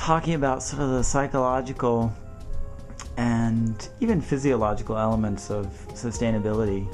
talking about sort of the psychological and even physiological elements of sustainability,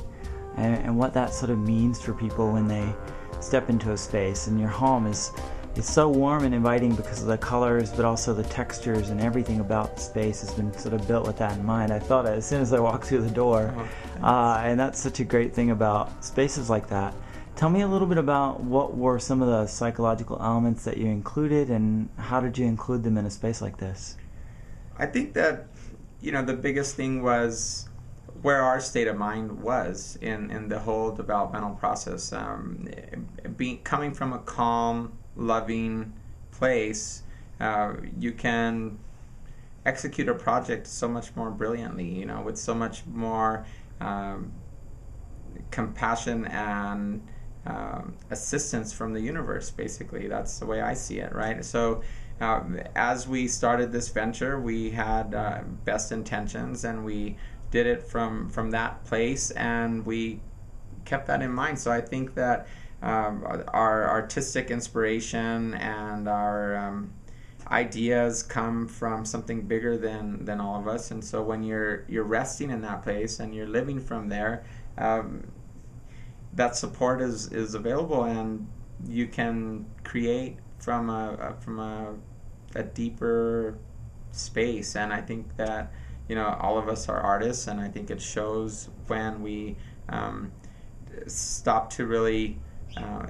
and what that sort of means for people when they step into a space. And your home is so warm and inviting because of the colors, but also the textures, and everything about the space has been sort of built with that in mind. I thought it as soon as I walked through the door. And that's such a great thing about spaces like that. Tell me a little bit about what were some of the psychological elements that you included, and how did you include them in a space like this? I think that, the biggest thing was where our state of mind was in the whole developmental process. Coming from a calm, loving place, you can execute a project so much more brilliantly, with so much more compassion and assistance from the universe. Basically, that's the way I see it, right? So as we started this venture, we had best intentions, and we did it from that place, and we kept that in mind. So I think that our artistic inspiration and our ideas come from something bigger than all of us. And so when you're resting in that place and you're living from there, that support is available, and you can create from a deeper space. And I think that all of us are artists, and I think it shows when we stop to really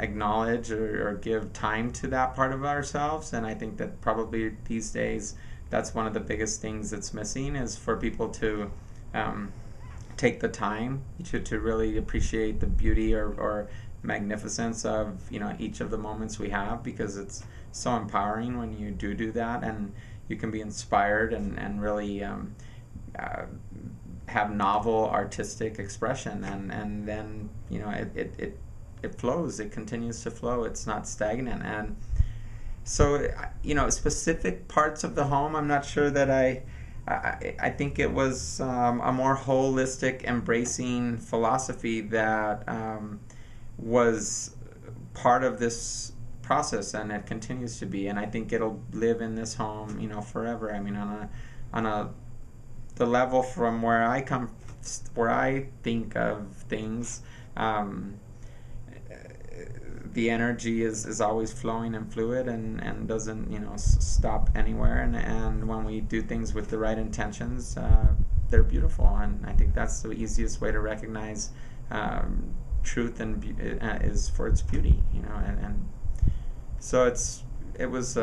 acknowledge or give time to that part of ourselves. And I think that probably these days that's one of the biggest things that's missing, is for people to take the time to really appreciate the beauty or magnificence of each of the moments we have, because it's so empowering when you do that, and you can be inspired and really have novel artistic expression, and then it flows, it continues to flow, it's not stagnant. And so specific parts of the home, I'm not sure that I think it was a more holistic, embracing philosophy that was part of this process, and it continues to be. And I think it'll live in this home, forever. I mean, the level from where I think of things, the energy is always flowing and fluid, and doesn't stop anywhere. And when we do things with the right intentions, they're beautiful. And I think that's the easiest way to recognize truth and is for its beauty. And so it was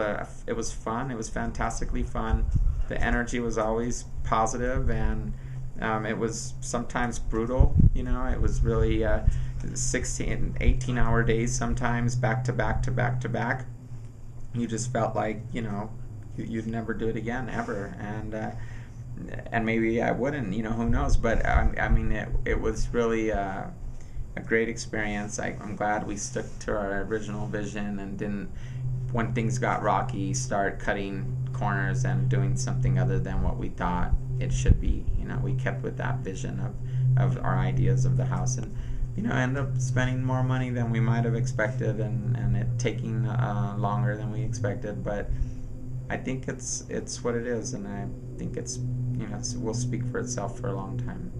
fun. It was fantastically fun. The energy was always positive, and it was sometimes brutal. It was really 16, 18-hour days sometimes, back to back to back to back. You just felt like you'd never do it again ever, and maybe I wouldn't. Who knows? But I mean, it was really a great experience. I'm glad we stuck to our original vision and didn't, when things got rocky, start cutting corners and doing something other than what we thought it should be. We kept with that vision of our ideas of the house, and end up spending more money than we might have expected, and it taking longer than we expected. But I think it's what it is, and I think it's will speak for itself for a long time.